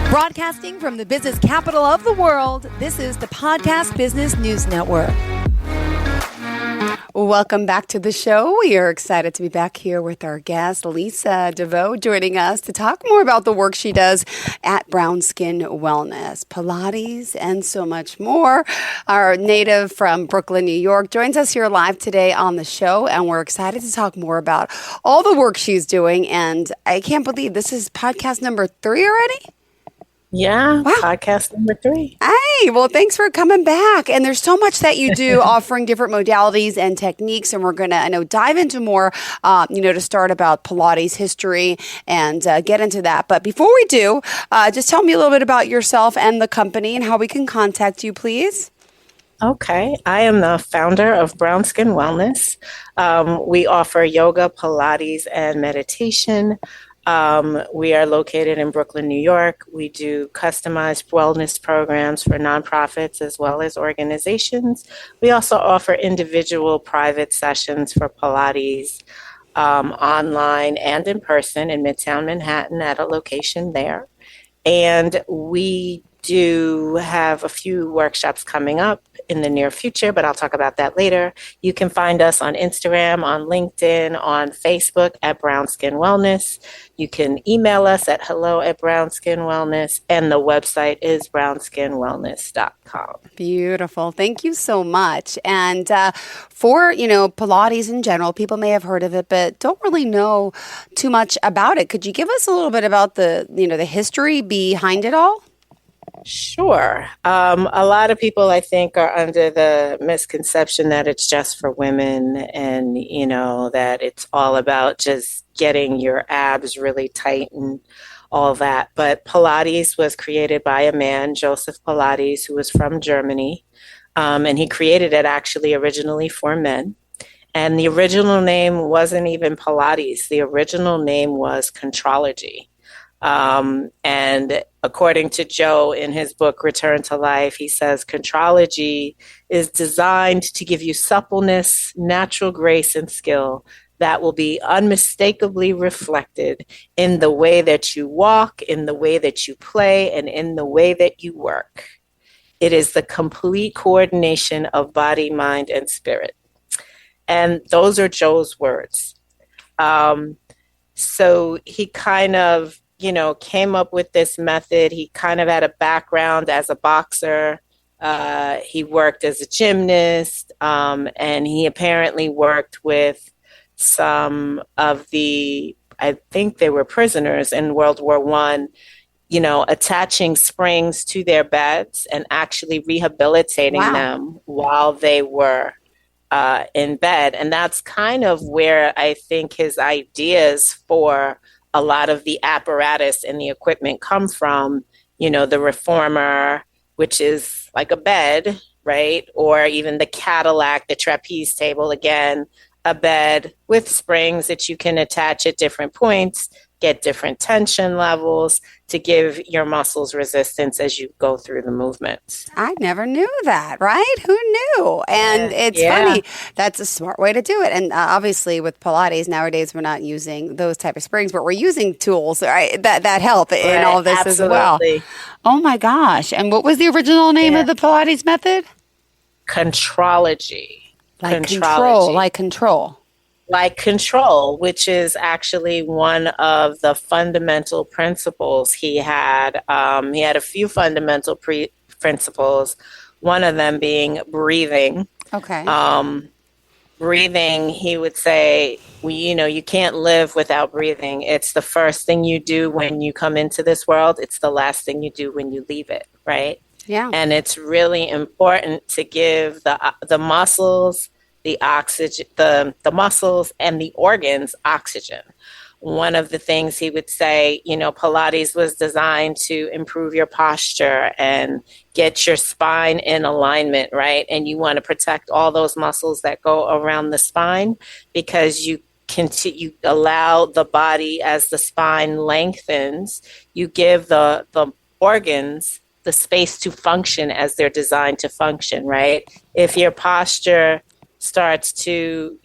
Broadcasting from the business capital of the world, this is the Podcast Business News Network. Welcome back to the show. We are excited to be back here with our guest, Lisa Deveaux, joining us to talk more about the work she does at Brown Skin Wellness, Pilates, and so much more. Our native from Brooklyn, New York, joins us here live today on the show, and we're excited to talk more about all the work she's doing. And I can't believe this is podcast number 3 already. Yeah, wow. Podcast number 3. Hey, well, thanks for coming back. And there's so much that you do, offering different modalities and techniques. And we're going to, I know, dive into more, to start about Pilates history and get into that. But before we do, just tell me a little bit about yourself and the company and how we can contact you, please. Okay. I am the founder of Brown Skin Wellness. We offer yoga, Pilates, and meditation. We are located in Brooklyn, New York. We do customized wellness programs for nonprofits as well as organizations. We also offer individual private sessions for Pilates online and in person in Midtown Manhattan at a location there. And we do have a few workshops coming up in the near future, but I'll talk about that later. You can find us on Instagram, on LinkedIn, on Facebook at Brown Skin Wellness. You can email us at hello@brownskinwellness, and the website is brownskinwellness.com. Beautiful. Thank you so much. And for, Pilates in general, people may have heard of it, but don't really know too much about it. Could you give us a little bit about the history behind it all? Sure. A lot of people, I think, are under the misconception that it's just for women and, that it's all about just getting your abs really tight and all that. But Pilates was created by a man, Joseph Pilates, who was from Germany. And he created it actually originally for men. And the original name wasn't even Pilates. The original name was Contrology. And according to Joe in his book, Return to Life, he says, Contrology is designed to give you suppleness, natural grace, and skill that will be unmistakably reflected in the way that you walk, in the way that you play, and in the way that you work. It is the complete coordination of body, mind, and spirit. And those are Joe's words. So he kind of came up with this method. He kind of had a background as a boxer. He worked as a gymnast, and he apparently worked with some of I think they were prisoners in World War I, attaching springs to their beds and actually rehabilitating them while they were in bed. And that's kind of where I think his ideas for a lot of the apparatus and the equipment come from, the reformer, which is like a bed, right? Or even the Cadillac, the trapeze table, again, a bed with springs that you can attach at different points, get different tension levels to give your muscles resistance as you go through the movements. I never knew that, right? Who knew? And it's funny. That's a smart way to do it. And obviously with Pilates nowadays, we're not using those type of springs, but we're using tools that help in all this as well. Oh my gosh. And what was the original name of the Pilates method? Contrology. Like control, which is actually one of the fundamental principles he had. He had a few fundamental principles, one of them being breathing. Okay. Breathing, he would say, you can't live without breathing. It's the first thing you do when you come into this world. It's the last thing you do when you leave it, right? Yeah. And it's really important to give the muscles, the oxygen, the muscles and the organs oxygen. One of the things he would say, Pilates was designed to improve your posture and get your spine in alignment, right? And you want to protect all those muscles that go around the spine because you allow the body, as the spine lengthens, you give the organs the space to function as they're designed to function, right? If your posture starts to,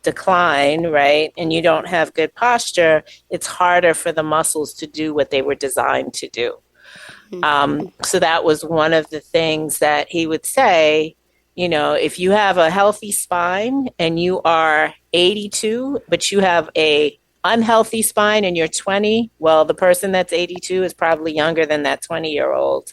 decline, right, and you don't have good posture, it's harder for the muscles to do what they were designed to do. So that was one of the things that he would say, you know, if you have a healthy spine and you are 82, but you have a unhealthy spine and you're 20, well, the person that's 82 is probably younger than that 20-year-old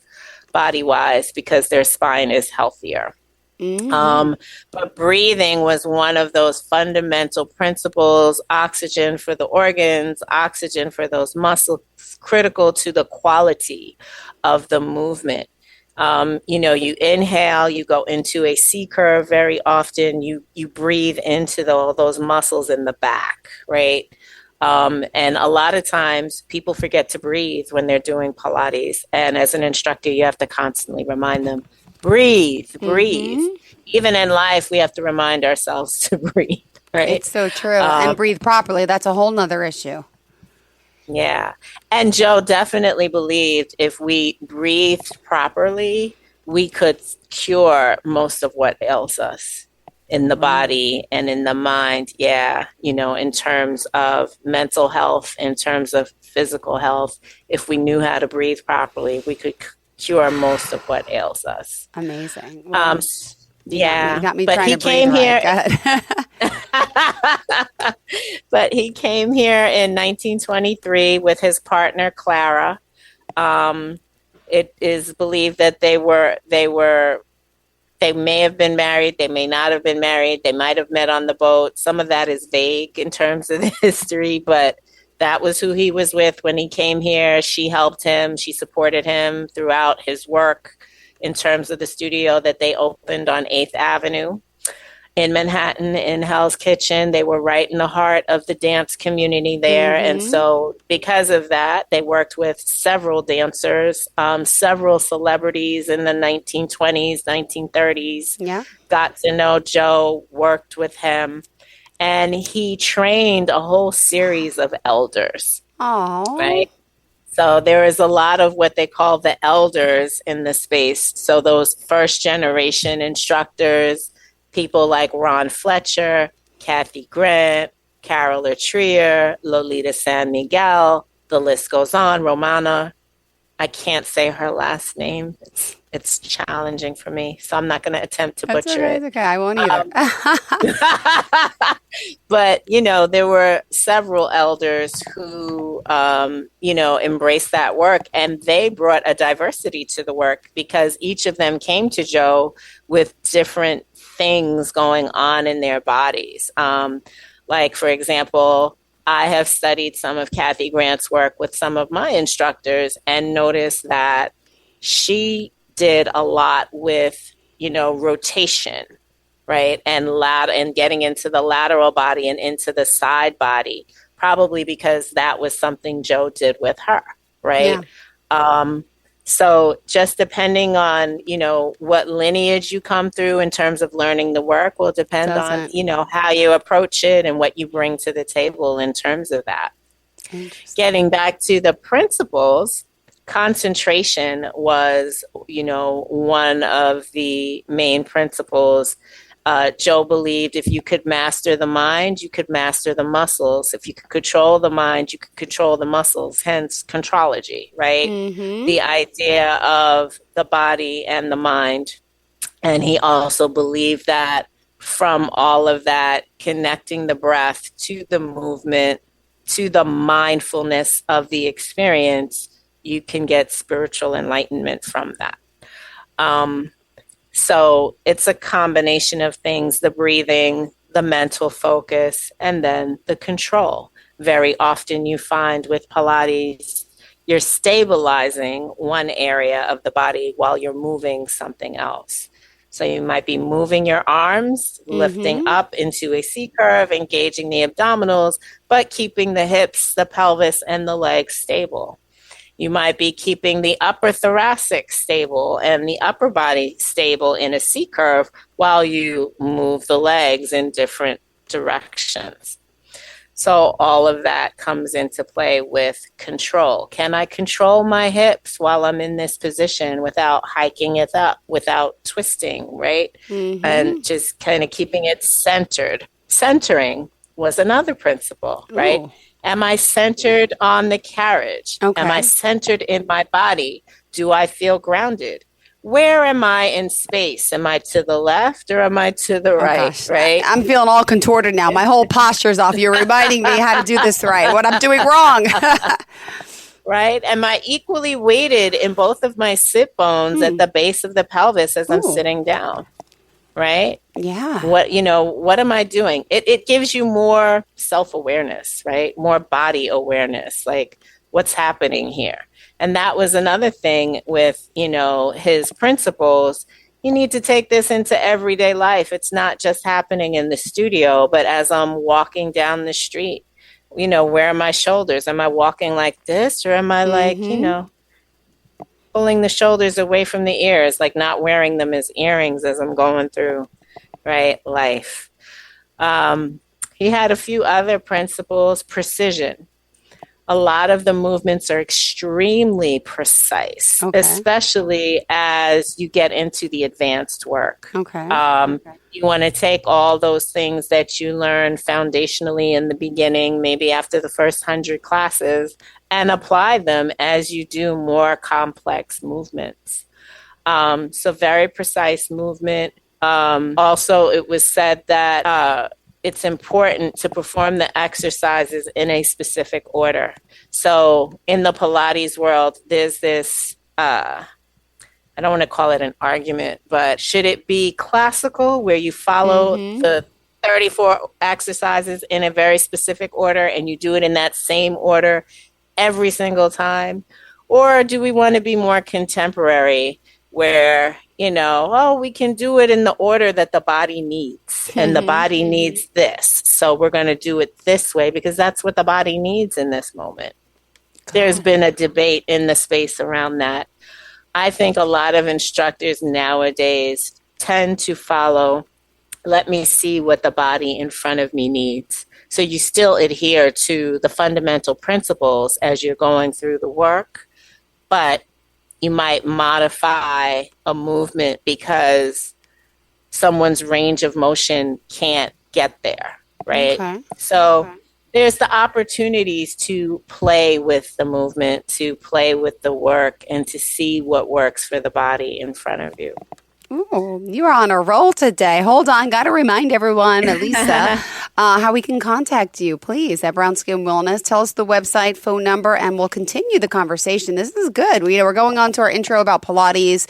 body-wise because their spine is healthier. But breathing was one of those fundamental principles, oxygen for the organs, oxygen for those muscles, critical to the quality of the movement. You know, you inhale, you go into a C curve very often, you breathe into those muscles in the back, right? And a lot of times people forget to breathe when they're doing Pilates. And as an instructor, you have to constantly remind them, breathe. Even in life, we have to remind ourselves to breathe, right? It's so true. And breathe properly. That's a whole nother issue. Yeah. And Joe definitely believed if we breathed properly, we could cure most of what ails us in the body and in the mind. Yeah. You know, in terms of mental health, in terms of physical health, if we knew how to breathe properly, we could cure most of what ails us. Amazing. Well, yeah. You got me but trying he to breathe came here. But he came here in 1923 with his partner Clara. It is believed that they may have been married, they may not have been married, they might have met on the boat. Some of that is vague in terms of the history, but that was who he was with when he came here. She helped him. She supported him throughout his work in terms of the studio that they opened on 8th Avenue in Manhattan in Hell's Kitchen. They were right in the heart of the dance community there. And so because of that, they worked with several dancers, several celebrities in the 1920s, 1930s. Yeah. Got to know Joe, worked with him. And he trained a whole series of elders. Oh. Right? So there is a lot of what they call the elders in the space. So those first generation instructors, people like Ron Fletcher, Kathy Grant, Carol Latrier, Lolita San Miguel, the list goes on. Romana, I can't say her last name. It's challenging for me, so I'm not going to attempt to butcher it. Okay, I won't either. But, you know, there were several elders who, you know, embraced that work, and they brought a diversity to the work because each of them came to Joe with different things going on in their bodies. Like, for example, I have studied some of Kathy Grant's work with some of my instructors and noticed that she did a lot with, you know, rotation, right? And getting into the lateral body and into the side body, probably because that was something Joe did with her, right? Yeah. So just depending on, you know, what lineage you come through in terms of learning the work will depend on, you know, how you approach it and what you bring to the table in terms of that. Getting back to the principles, concentration was, you know, one of the main principles. Joe believed if you could master the mind, you could master the muscles. If you could control the mind, you could control the muscles, hence contrology, right? The idea of the body and the mind. And he also believed that from all of that, connecting the breath to the movement, to the mindfulness of the experience, you can get spiritual enlightenment from that. So it's a combination of things, the breathing, the mental focus, and then the control. Very often you find with Pilates, you're stabilizing one area of the body while you're moving something else. So you might be moving your arms, lifting up into a C curve, engaging the abdominals, but keeping the hips, the pelvis, and the legs stable. You might be keeping the upper thoracic stable and the upper body stable in a C curve while you move the legs in different directions. So all of that comes into play with control. Can I control my hips while I'm in this position without hiking it up, without twisting, right? And just kind of keeping it centered. Centering was another principle, right? Ooh. Am I centered on the carriage? Okay. Am I centered in my body? Do I feel grounded? Where am I in space? Am I to the left or am I to the Oh right? gosh, Right? I'm feeling all contorted now. My whole posture's off. You're reminding me how to do this right, what I'm doing wrong. Right? Am I equally weighted in both of my sit bones at the base of the pelvis as I'm Ooh. sitting down? Right? Yeah. What am I doing? It gives you more self-awareness, right? More body awareness, like what's happening here. And that was another thing with, his principles. You need to take this into everyday life. It's not just happening in the studio, but as I'm walking down the street, where are my shoulders? Am I walking like this or am I like, pulling the shoulders away from the ears, like not wearing them as earrings as I'm going through, right, life. He had a few other principles. Precision. A lot of the movements are extremely precise, especially as you get into the advanced work. You want to take all those things that you learn foundationally in the beginning, maybe after the first 100 classes, and apply them as you do more complex movements. So very precise movement. Also, it was said that it's important to perform the exercises in a specific order. So in the Pilates world, there's this, I don't want to call it an argument, but should it be classical where you follow the 34 exercises in a very specific order and you do it in that same order every single time? Or do we want to be more contemporary where, we can do it in the order that the body needs and the body needs this. So we're going to do it this way because that's what the body needs in this moment. There's been a debate in the space around that. I think a lot of instructors nowadays tend to follow, let me see what the body in front of me needs. So you still adhere to the fundamental principles as you're going through the work, but you might modify a movement because someone's range of motion can't get there, right? So there's the opportunities to play with the movement, to play with the work, and to see what works for the body in front of you. Ooh, you are on a roll today. Hold on. Got to remind everyone, Lisa, how we can contact you, please, at Brown Skin Wellness. Tell us the website, phone number, and we'll continue the conversation. This is good. We're going on to our intro about Pilates,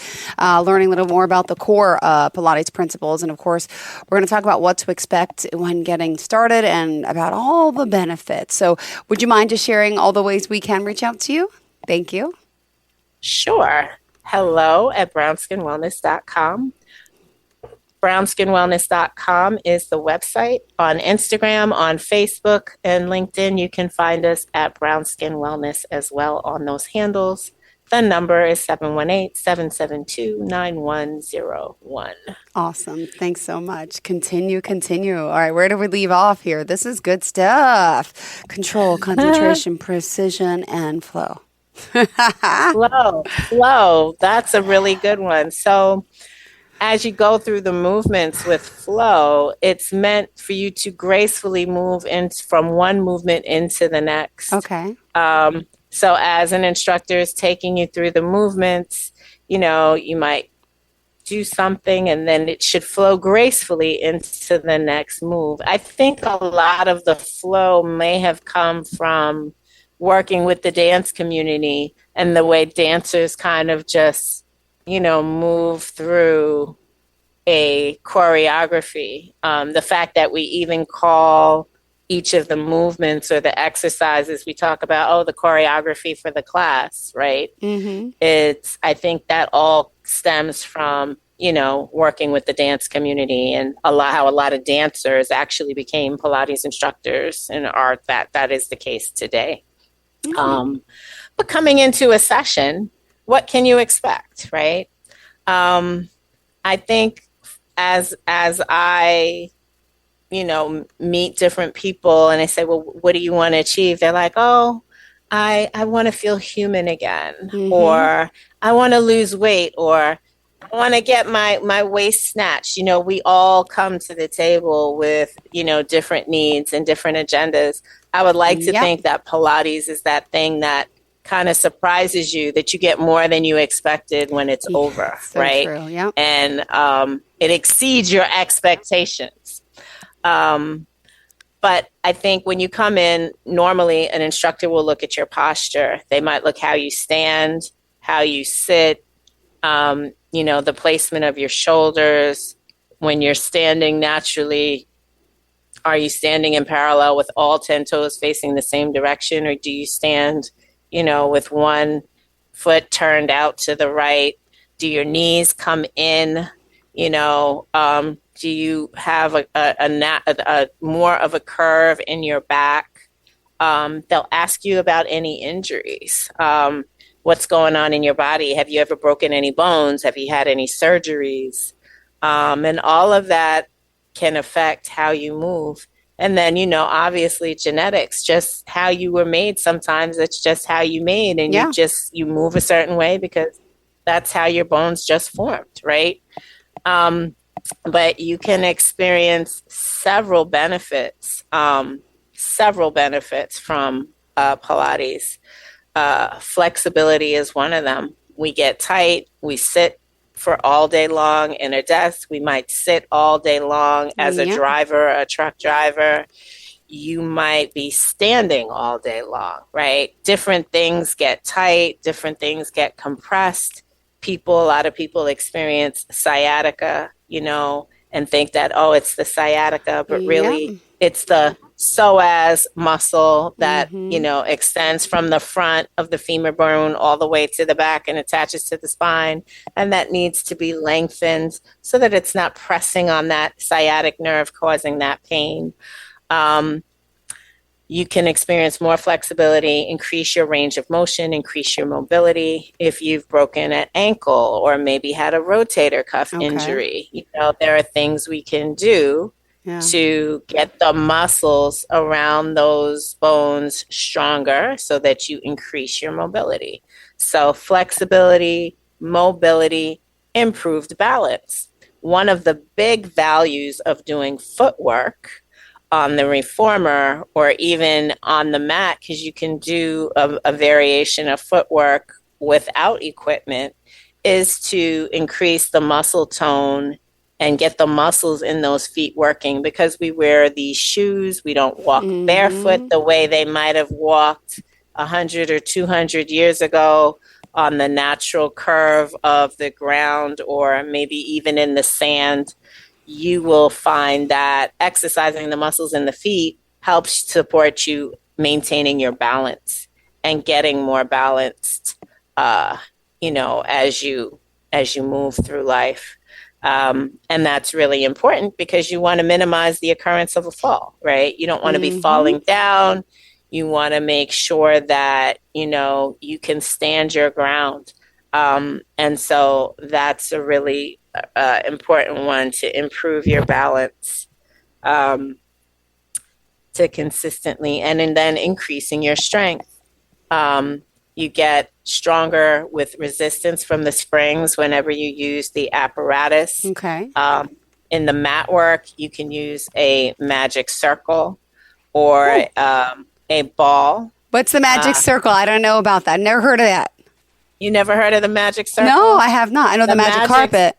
learning a little more about the core Pilates principles. And, of course, we're going to talk about what to expect when getting started and about all the benefits. So would you mind just sharing all the ways we can reach out to you? Thank you. Sure. hello@brownskinwellness.com. Brownskinwellness.com is the website. On Instagram, on Facebook, and LinkedIn, you can find us at Brown Skin Wellness as well on those handles. The number is 718-772-9101. Awesome. Thanks so much. Continue. All right, where do we leave off here? This is good stuff. Control, concentration, precision, and flow. Flow. That's a really good one. So as you go through the movements with flow, it's meant for you to gracefully move from one movement into the next. Okay. So as an instructor is taking you through the movements, you might do something and then it should flow gracefully into the next move. I think a lot of the flow may have come from working with the dance community and the way dancers kind of just, move through a choreography. The fact that we even call each of the movements or the exercises we talk about, the choreography for the class, right? I think that all stems from, working with the dance community and how a lot of dancers actually became Pilates instructors and that is the case today. But coming into a session, what can you expect, right? I think as I, meet different people and I say, well, what do you want to achieve? They're like, I want to feel human again, or I want to lose weight, or I want to get my waist snatched. We all come to the table with, different needs and different agendas. I would like to think that Pilates is that thing that kind of surprises you, that you get more than you expected when it's over, so right? True, yeah. And it exceeds your expectations. But I think when you come in, normally an instructor will look at your posture. They might look how you stand, how you sit, the placement of your shoulders. When you're standing naturally, are you standing in parallel with all 10 toes facing the same direction? Or do you stand, with one foot turned out to the right? Do your knees come in? Do you have a more of a curve in your back? They'll ask you about any injuries. What's going on in your body? Have you ever broken any bones? Have you had any surgeries? And all of that can affect how you move. And then, obviously genetics, just how you were made. Sometimes it's just how you made, and you move a certain way because that's how your bones just formed, right? But you can experience several benefits from Pilates. Flexibility is one of them. We get tight. We sit for all day long in a desk. We might sit all day long as a driver, a truck driver. You might be standing all day long, right? Different things get tight. Different things get compressed. A lot of people experience sciatica, and think that, it's the sciatica, but really it's the psoas muscle that, extends from the front of the femur bone all the way to the back and attaches to the spine. And that needs to be lengthened so that it's not pressing on that sciatic nerve, causing that pain. You can experience more flexibility, increase your range of motion, increase your mobility. If you've broken an ankle or maybe had a rotator cuff injury, there are things we can do to get the muscles around those bones stronger so that you increase your mobility. So flexibility, mobility, improved balance. One of the big values of doing footwork on the reformer or even on the mat, because you can do a variation of footwork without equipment, is to increase the muscle tone and get the muscles in those feet working. Because we wear these shoes, we don't walk barefoot the way they might have walked 100 or 200 years ago on the natural curve of the ground, or maybe even in the sand. You will find that exercising the muscles in the feet helps support you maintaining your balance and getting more balanced, as you move through life. And that's really important because you want to minimize the occurrence of a fall, right? You don't want to be falling down. You want to make sure that, you can stand your ground. And so that's a really important one, to improve your balance, to consistently, and then increasing your strength. You get stronger with resistance from the springs whenever you use the apparatus. Okay. In the mat work, you can use a magic circle or a ball. What's the magic circle? I don't know about that. Never heard of that. You never heard of the magic circle? No, I have not. I know the magic carpet.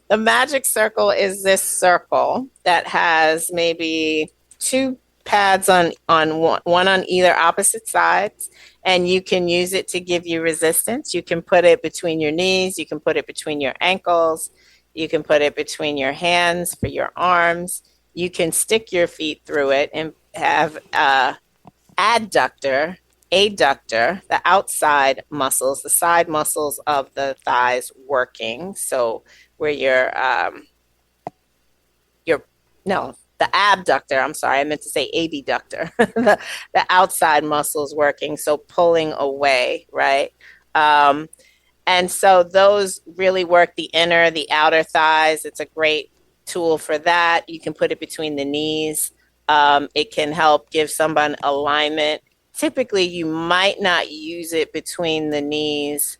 The magic circle is this circle that has maybe two pads on one on either opposite sides, and you can use it to give you resistance. You can put it between your knees, you can put it between your ankles, you can put it between your hands for your arms. You can stick your feet through it and have adductor, adductor, the outside muscles, the side muscles of the thighs working. So where the abductor, I'm sorry, I meant to say adductor, the outside muscles working. So pulling away, right? And so those really work the inner, the outer thighs. It's a great tool for that. You can put it between the knees. It can help give someone alignment. Typically, you might not use it between the knees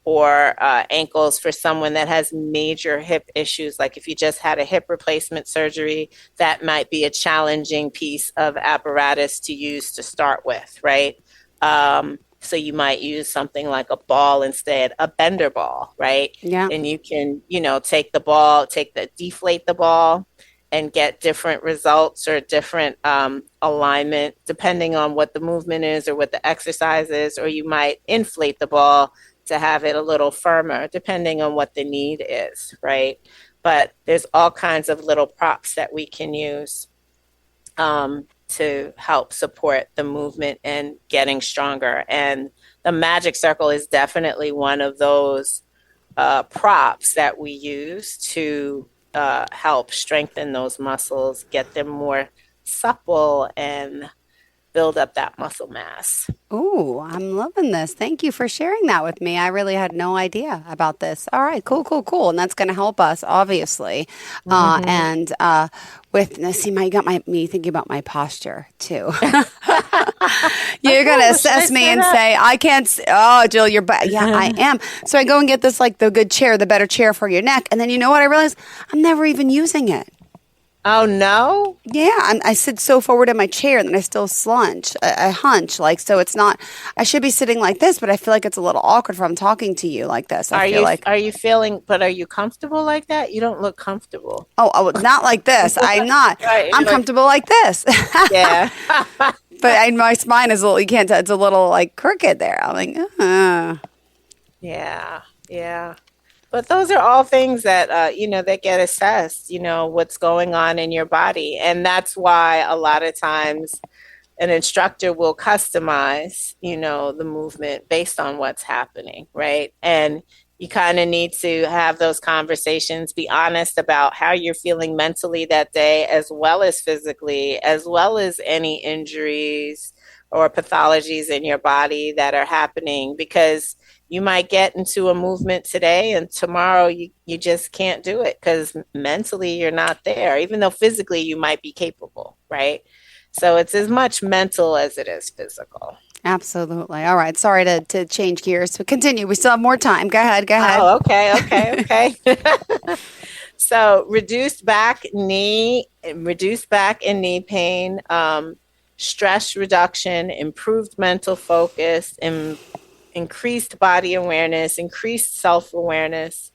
or ankles for someone that has major hip issues. Like if you just had a hip replacement surgery, that might be a challenging piece of apparatus to use to start with, right? So you might use something like a ball instead, a bender ball, right? Yeah. And you can, take the ball, deflate the ball and get different results or different alignment depending on what the movement is or what the exercise is. Or you might inflate the ball to have it a little firmer depending on what the need is, right? But there's all kinds of little props that we can use to help support the movement and getting stronger. And the magic circle is definitely one of those props that we use to help strengthen those muscles, get them more supple, and build up that muscle mass. Ooh, I'm loving this. Thank you for sharing that with me. I really had no idea about this. All right, cool. And that's going to help us, obviously. And with, see, you got me thinking about my posture too. You're going to assess me and say, I can't, Jill, you're, yeah, I am. So I go and get this, like the good chair, the better chair for your neck. And then you know what I realized? I'm never even using it. Oh, no? Yeah, I sit so forward in my chair and then I still hunch. So it's not, I should be sitting like this, but I feel like it's a little awkward if I'm talking to you like this. Are you comfortable like that? You don't look comfortable. Oh, not like this. I'm not. Right, I'm comfortable like this. Yeah. But my spine is a little, you can't tell, it's a little like crooked there. I'm like, Yeah. But those are all things that, that get assessed, what's going on in your body. And that's why a lot of times an instructor will customize, the movement based on what's happening, right? And you kind of need to have those conversations, be honest about how you're feeling mentally that day, as well as physically, as well as any injuries or pathologies in your body that are happening, because you might get into a movement today and tomorrow you just can't do it because mentally you're not there, even though physically you might be capable, right? So it's as much mental as it is physical. Absolutely. All right. Sorry to change gears. So continue. We still have more time. Go ahead. Oh, okay. So reduced back and knee pain, stress reduction, improved mental focus, and increased body awareness, increased self-awareness.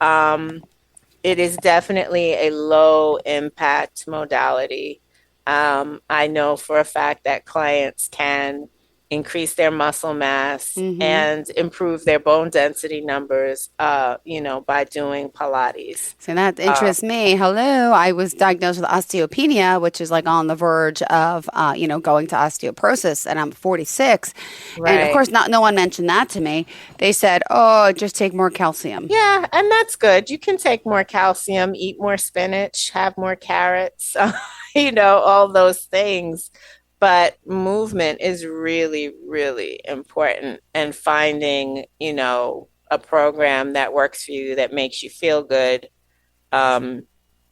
It is definitely a low impact modality. I know for a fact that clients can increase their muscle mass and improve their bone density numbers, by doing Pilates. So that interests me. Hello. I was diagnosed with osteopenia, which is like on the verge of, going to osteoporosis, and I'm 46. Right. And of course, no one mentioned that to me. They said, just take more calcium. Yeah, and that's good. You can take more calcium, eat more spinach, have more carrots, all those things. But movement is really, really important, and finding, a program that works for you, that makes you feel good, to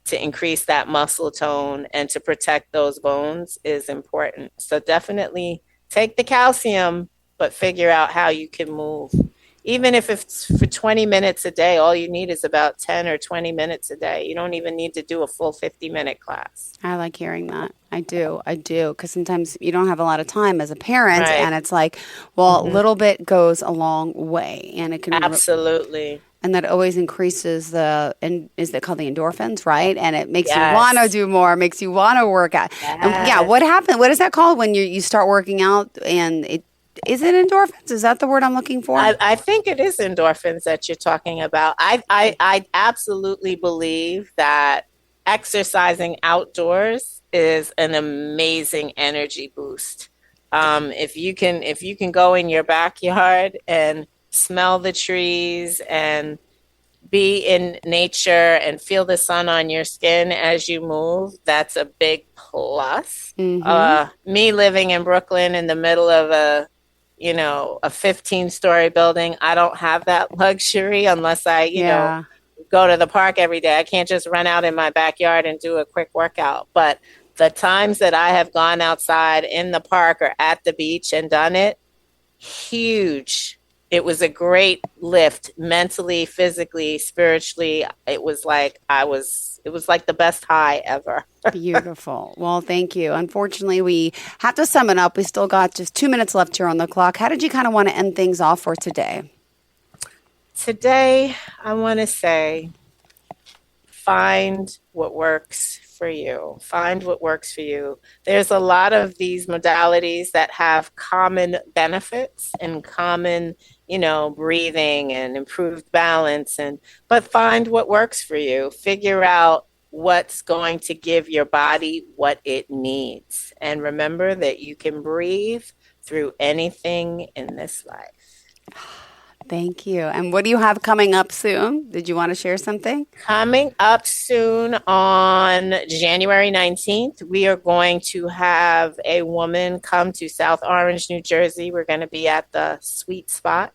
increase that muscle tone and to protect those bones is important. So definitely take the calcium, but figure out how you can move. Even if it's for 20 minutes a day, all you need is about 10 or 20 minutes a day. You don't even need to do a full 50-minute class. I like hearing that. I do. Because sometimes you don't have a lot of time as a parent, Right. And it's like, a little bit goes a long way, and it can Absolutely. And that always increases is it called the endorphins, right? And it makes Yes. you want to do more, makes you want to work out. Yes. And what happened? What is that called when you start working out and is it endorphins? Is that the word I'm looking for? I think it is endorphins that you're talking about. I absolutely believe that exercising outdoors is an amazing energy boost. If you can go in your backyard and smell the trees and be in nature and feel the sun on your skin as you move, that's a big plus. Me living in Brooklyn in the middle of a 15-story building, I don't have that luxury unless I, go to the park every day. I can't just run out in my backyard and do a quick workout. But the times that I have gone outside in the park or at the beach and done it, huge it was a great lift mentally, physically, spiritually. It was like the best high ever. Beautiful. Well, thank you. Unfortunately, we have to sum it up. We still got just 2 minutes left here on the clock. How did you kind of want to end things off for today? Today, I want to say, find what works for you. Find what works for you. There's a lot of these modalities that have common benefits and common, breathing and improved balance, but find what works for you. Figure out what's going to give your body what it needs. And remember that you can breathe through anything in this life. Thank you. And what do you have coming up soon? Did you want to share something? Coming up soon on January 19th, we are going to have a woman come to South Orange, New Jersey. We're going to be at the Sweet Spot.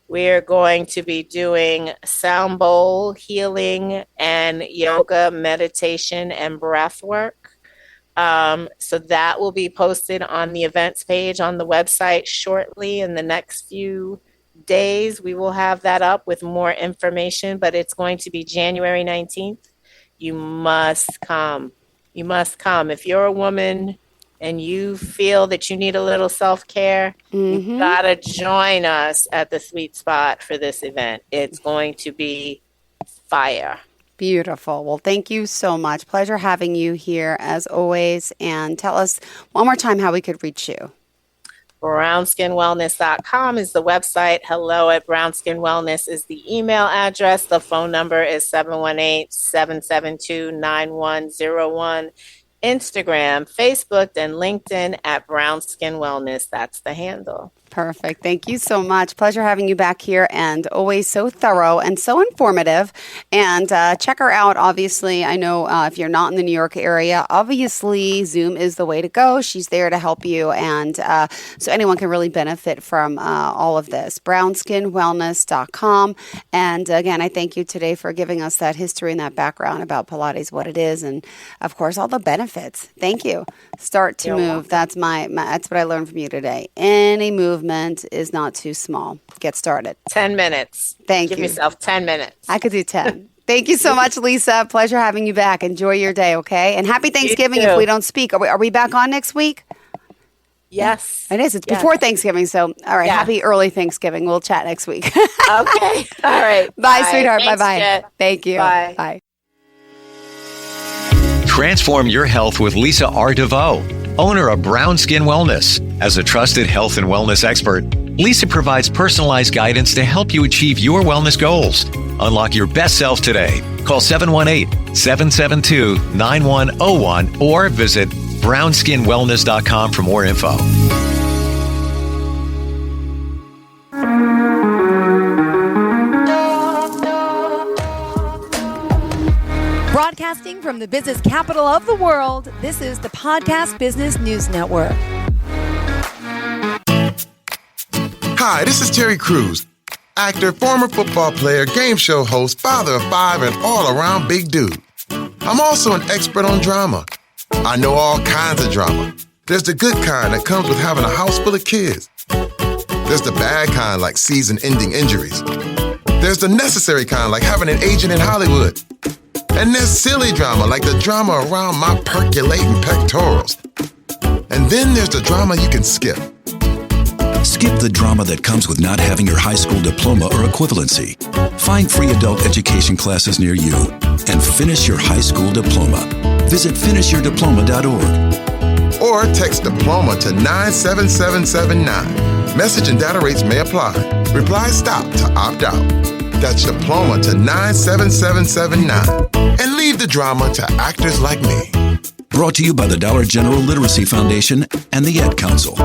We're going to be doing sound bowl healing and yoga, meditation, and breath work. So that will be posted on the events page on the website shortly. In the next few days, we will have that up with more information, but it's going to be January 19th. You must come. You must come. If you're a woman and you feel that you need a little self-care, you gotta join us at the Sweet Spot for this event. It's going to be fire. Beautiful. Well, thank you so much. Pleasure having you here as always. And tell us one more time how we could reach you. brownskinwellness.com is the website. hello@brownskinwellness is the email address. The phone number is 718-772-9101. Instagram, Facebook, and LinkedIn at Brown Skin Wellness. That's the handle. Perfect. Thank you so much. Pleasure having you back here, and always so thorough and so informative. And check her out. Obviously, I know if you're not in the New York area, obviously Zoom is the way to go. She's there to help you. And so anyone can really benefit from all of this. brownskinwellness.com. And again, I thank you today for giving us that history and that background about Pilates, what it is, and of course, all the benefits. Thank you. Start to move. That's that's what I learned from you today. Any movement is not too small. Get started. 10 minutes. Thank you. Give yourself 10 minutes. I could do 10. Thank you so much, Lisa. Pleasure having you back. Enjoy your day, okay? And happy Thanksgiving if we don't speak. Are we back on next week? Yes. It is. It's before Thanksgiving. So, all right. Yeah. Happy early Thanksgiving. We'll chat next week. Okay. All right. Bye, sweetheart. Thanks, bye-bye. Jet. Thank you. Bye. Bye. Transform your health with Lisa R. Deveaux, owner of Brown Skin Wellness. As a trusted health and wellness expert, Lisa provides personalized guidance to help you achieve your wellness goals. Unlock your best self today. Call 718-772-9101 or visit brownskinwellness.com for more info. Broadcasting from the business capital of the world, this is the Podcast Business News Network. Hi, this is Terry Crews, actor, former football player, game show host, father of 5, and all-around big dude. I'm also an expert on drama. I know all kinds of drama. There's the good kind that comes with having a house full of kids. There's the bad kind like season-ending injuries. There's the necessary kind like having an agent in Hollywood. And there's silly drama like the drama around my percolating pectorals. And then there's the drama you can skip. Skip the drama that comes with not having your high school diploma or equivalency. Find free adult education classes near you and finish your high school diploma. Visit finishyourdiploma.org. Or text diploma to 97779. Message and data rates may apply. Reply STOP to opt out. That's diploma to 97779. And leave the drama to actors like me. Brought to you by the Dollar General Literacy Foundation and the Ad Council.